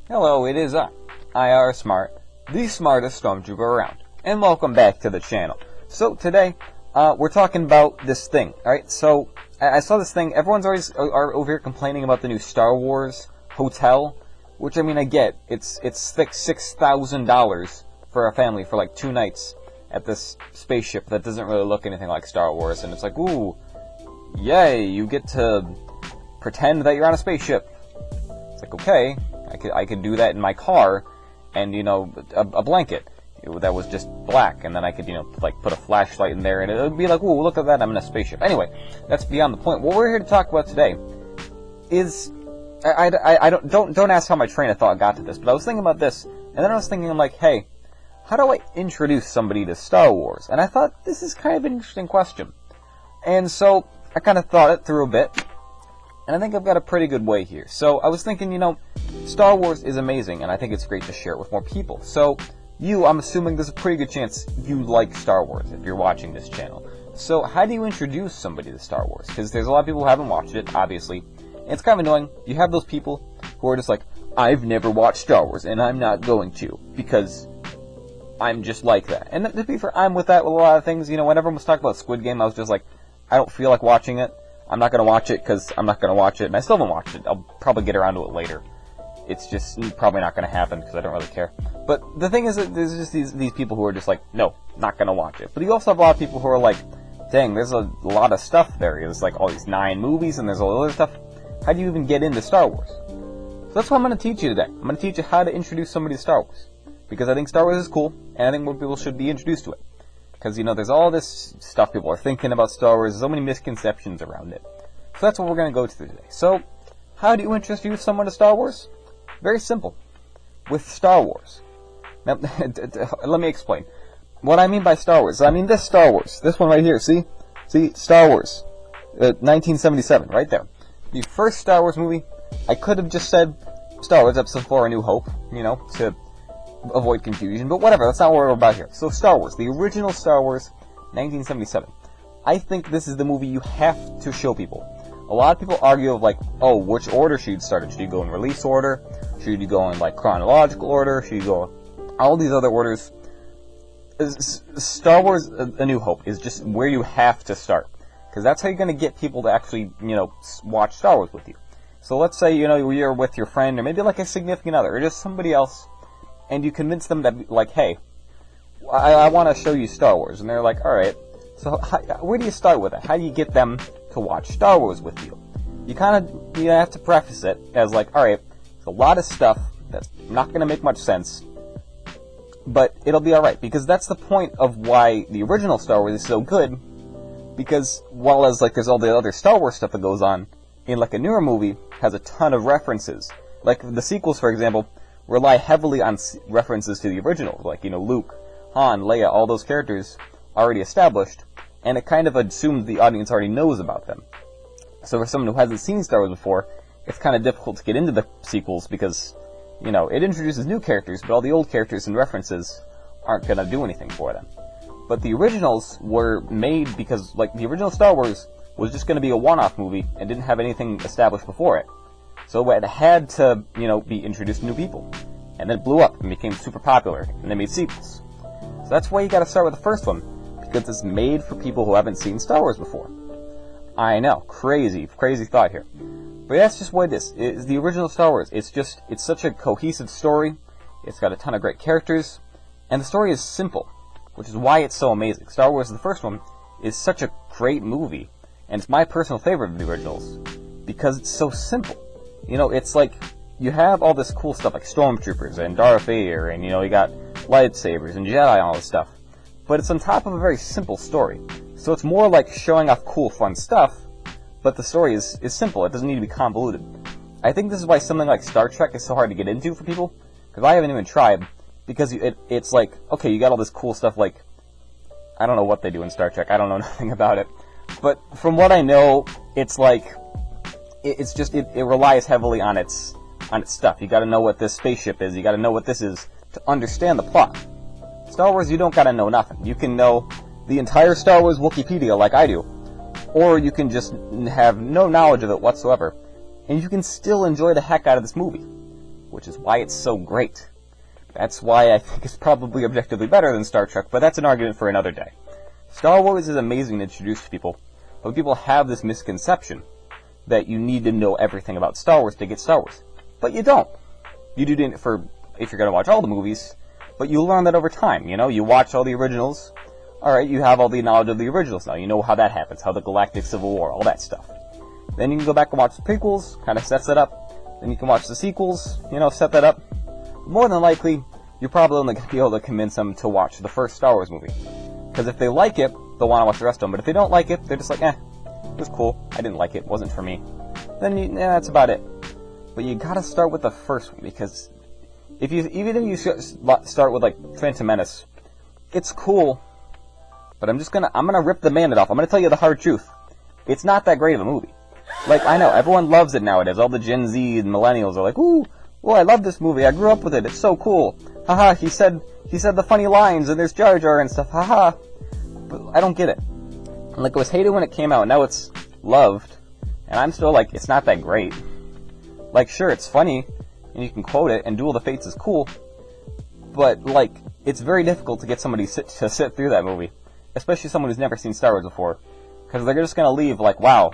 Hello, it is I, IR Smart, the smartest stormtrooper around, and welcome back to the channel. So today, we're talking about this thing, alright? So, I saw this thing, everyone's always over here complaining about the new Star Wars hotel, which, I mean, I get, it's like $6,000 for a family for like 2 nights at this spaceship that doesn't really look anything like Star Wars, and it's like, ooh, yay, you get to pretend that you're on a spaceship. It's like, okay, I could do that in my car, and, you know, a blanket that was just black, and then I could, you know, like, put a flashlight in there, and it would be like, ooh, look at that, I'm in a spaceship. Anyway, that's beyond the point. What we're here to talk about today is, I don't ask how my train of thought got to this, but I was thinking about this, and then I was thinking, like, hey, how do I introduce somebody to Star Wars? And I thought, this is kind of an interesting question. And so, I kind of thought it through a bit, and I think I've got a pretty good way here. So, I was thinking, you know, Star Wars is amazing, and I think it's great to share it with more people. So, I'm assuming there's a pretty good chance you like Star Wars if you're watching this channel. So, how do you introduce somebody to Star Wars? Because there's a lot of people who haven't watched it, obviously. And it's kind of annoying. You have those people who are just like, I've never watched Star Wars, and I'm not going to, because I'm just like that. And to be fair, I'm with that with a lot of things. You know, when everyone was talking about Squid Game, I was just like, I don't feel like watching it. I'm not going to watch it because I'm not going to watch it, and I still haven't watched it. I'll probably get around to it later. It's just probably not going to happen because I don't really care. But the thing is that there's just these people who are just like, no, not going to watch it. But you also have a lot of people who are like, dang, there's a lot of stuff there. There's like all these 9 movies, and there's all other stuff. How do you even get into Star Wars? So that's what I'm going to teach you today. I'm going to teach you how to introduce somebody to Star Wars. Because I think Star Wars is cool, and I think more people should be introduced to it. Because, you know, there's all this stuff people are thinking about Star Wars, there's so many misconceptions around it. So that's what we're going to go through today. So, how do you introduce someone to Star Wars? Very simple. With Star Wars. Now, let me explain. What I mean by Star Wars, I mean this Star Wars. This one right here, see? See? Star Wars. 1977, right there. The first Star Wars movie, I could have just said Star Wars Episode 4, A New Hope, you know, to avoid confusion, but whatever, that's not what we're about here. So Star Wars, the original Star Wars, 1977. I think this is the movie you have to show people. A lot of people argue of like, oh, which order should you start in? Should you go in release order? Should you go in like chronological order? Should you go all these other orders? Star Wars A New Hope is just where you have to start. Because that's how you're going to get people to actually, you know, watch Star Wars with you. So let's say, you know, you're with your friend, or maybe like a significant other, or just somebody else, and you convince them that, like, hey, I want to show you Star Wars. And they're like, alright, so where do you start with it? How do you get them to watch Star Wars with you? You have to preface it as like, alright, it's a lot of stuff that's not going to make much sense, but it'll be alright, because that's the point of why the original Star Wars is so good, because while as like there's all the other Star Wars stuff that goes on, in like a newer movie, has a ton of references. Like the sequels, for example, rely heavily on references to the original, like, you know, Luke, Han, Leia, all those characters already established, and it kind of assumes the audience already knows about them. So for someone who hasn't seen Star Wars before, it's kind of difficult to get into the sequels because, you know, it introduces new characters, but all the old characters and references aren't going to do anything for them. But the originals were made because, like, the original Star Wars was just going to be a one-off movie and didn't have anything established before it. So it had to, you know, be introduced to new people. And then it blew up and became super popular, and they made sequels. So that's why you gotta start with the first one, because it's made for people who haven't seen Star Wars before. I know, crazy thought here. But that's just what it is. It's the original Star Wars. It's such a cohesive story, it's got a ton of great characters, and the story is simple, which is why it's so amazing. Star Wars, the first one, is such a great movie, and it's my personal favorite of the originals, because it's so simple. You know, it's like, you have all this cool stuff like Stormtroopers and Darth Vader, and, you know, you got lightsabers and Jedi and all this stuff. But it's on top of a very simple story. So it's more like showing off cool, fun stuff, but the story is simple. It doesn't need to be convoluted. I think this is why something like Star Trek is so hard to get into for people, because I haven't even tried, because it's like, okay, you got all this cool stuff like, I don't know what they do in Star Trek, I don't know nothing about it, but from what I know, it's like, it relies heavily on its stuff. You gotta know what this spaceship is, you gotta know what this is to understand the plot. Star Wars, you don't gotta know nothing. You can know the entire Star Wars Wikipedia like I do, or you can just have no knowledge of it whatsoever, and you can still enjoy the heck out of this movie. which is why it's so great. That's why I think it's probably objectively better than Star Trek, but that's an argument for another day. Star Wars is amazing to introduce to people, but people have this misconception that you need to know everything about Star Wars to get Star Wars. But you don't. You do it for if you're going to watch all the movies, but you learn that over time, you know? You watch all the originals, alright, you have all the knowledge of the originals now. You know how that happens, how the Galactic Civil War, all that stuff. Then you can go back and watch the prequels, kind of sets it up. Then you can watch the sequels, you know, set that up. More than likely, you're probably only going to be able to convince them to watch the first Star Wars movie. Because if they like it, they'll want to watch the rest of them. But if they don't like it, they're just like, it was cool. I didn't like it. It wasn't for me. Then that's about it. But you gotta start with the first one, because even if you start with, like, Phantom Menace, it's cool, but I'm gonna rip the Band-Aid off. I'm gonna tell you the hard truth. It's not that great of a movie. Like, I know, everyone loves it nowadays. All the Gen Z and millennials are like, ooh, well, I love this movie. I grew up with it. It's so cool. Haha, he said the funny lines, and there's Jar Jar and stuff. Haha. But I don't get it. Like, it was hated when it came out, and now it's loved, and I'm still like, it's not that great. Like, sure, it's funny, and you can quote it, and Duel of the Fates is cool, but, like, it's very difficult to get somebody to sit through that movie, especially someone who's never seen Star Wars before, because they're just going to leave like, wow,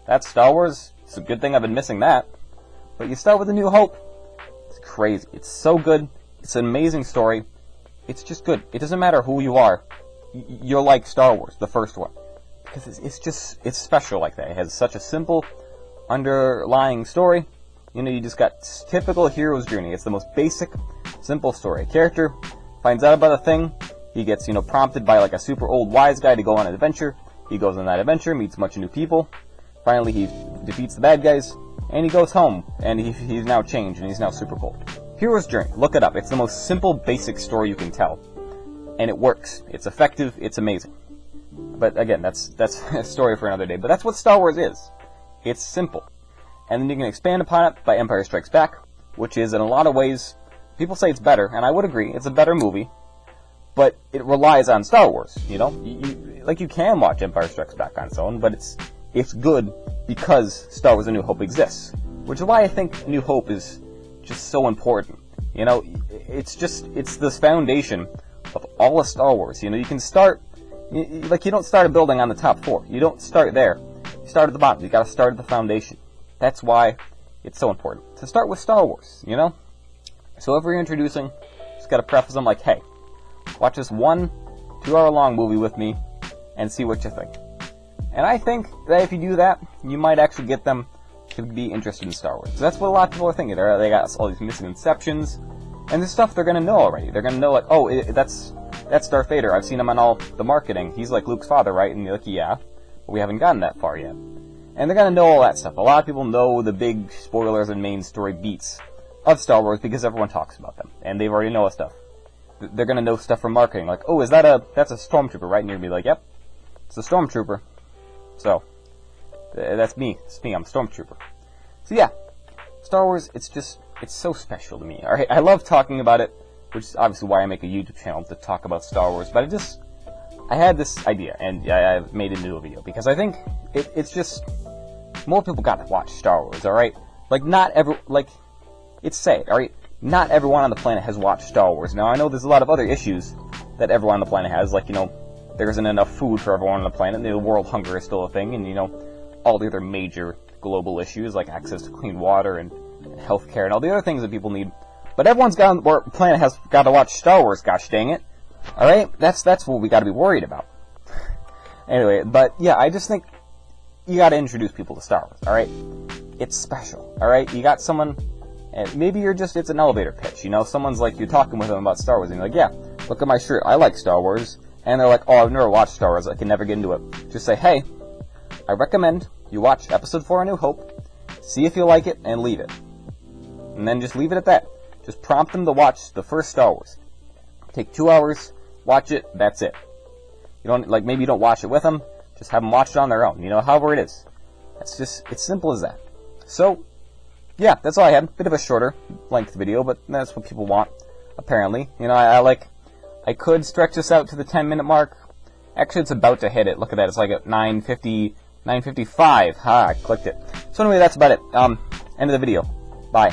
that's Star Wars? It's a good thing I've been missing that. But you start with A New Hope, it's crazy. It's so good. It's an amazing story. It's just good. It doesn't matter who you are. You're like Star Wars, the first one. Because it's special like that. It has such a simple, underlying story. You know, you just got typical hero's journey. It's the most basic, simple story. A character finds out about a thing. He gets, prompted by like a super old wise guy to go on an adventure. He goes on that adventure, meets a bunch of new people. Finally, he defeats the bad guys, and he goes home, and he's now changed, and he's now super cool. Hero's Journey, look it up. It's the most simple, basic story you can tell. And it works. It's effective. It's amazing. But again, that's a story for another day. But that's what Star Wars is. It's simple. And then you can expand upon it by Empire Strikes Back, which is, in a lot of ways, people say it's better, and I would agree, it's a better movie, but it relies on Star Wars, you know? You can watch Empire Strikes Back on its own, but it's good because Star Wars A New Hope exists, which is why I think New Hope is just so important. You know, it's this foundation of all of Star Wars. You know, you can start, you don't start a building on the top floor. You don't start there. You start at the bottom. You gotta start at the foundation. That's why it's so important to start with Star Wars, you know? So if you're introducing, just gotta preface them like, hey, watch this 1 2-hour-long movie with me and see what you think. And I think that if you do that, you might actually get them to be interested in Star Wars. So that's what a lot of people are thinking. They got all these misconceptions, and this stuff they're gonna know already. They're gonna know, like, oh, that's Darth Vader. I've seen him on all the marketing. He's like Luke's father, right? And you're like, yeah, but we haven't gotten that far yet. And they're gonna know all that stuff. A lot of people know the big spoilers and main story beats of Star Wars because everyone talks about them, and they already know stuff. They're gonna know stuff from marketing, like, oh, that's a stormtrooper, right? And you're gonna be like, yep, it's a stormtrooper. So, that's me. It's me. I'm a stormtrooper. So yeah, Star Wars, it's so special to me. Alright, I love talking about it, which is obviously why I make a YouTube channel, to talk about Star Wars, but I had this idea, and I've made it into a video, because I think it's just, more people gotta watch Star Wars, alright? It's sad, alright? Not everyone on the planet has watched Star Wars. Now, I know there's a lot of other issues that everyone on the planet has, like, there isn't enough food for everyone on the planet, and the world hunger is still a thing, and, all the other major global issues, like access to clean water and healthcare and all the other things that people need. But everyone's got on the planet has got to watch Star Wars, gosh dang it. Alright? That's what we got to be worried about. Anyway, but yeah, I just think you got to introduce people to Star Wars, alright? It's special, alright? You got someone, and maybe it's an elevator pitch, someone's like, you're talking with them about Star Wars, and you're like, yeah, look at my shirt, I like Star Wars. And they're like, oh, I've never watched Star Wars, I can never get into it. Just say, hey, I recommend you watch Episode 4 A New Hope, see if you like it, and leave it. And then just leave it at that. Just prompt them to watch the first Star Wars. Take 2 hours, watch it, that's it. Maybe you don't watch it with them, just have them watch it on their own, however it is. It's simple as that. So, yeah, that's all I had. Bit of a shorter length video, but that's what people want, apparently. I could stretch this out to the 10-minute mark. Actually, it's about to hit it. Look at that. It's like at 9:55. Ha, I clicked it. So anyway, that's about it. End of the video. Bye.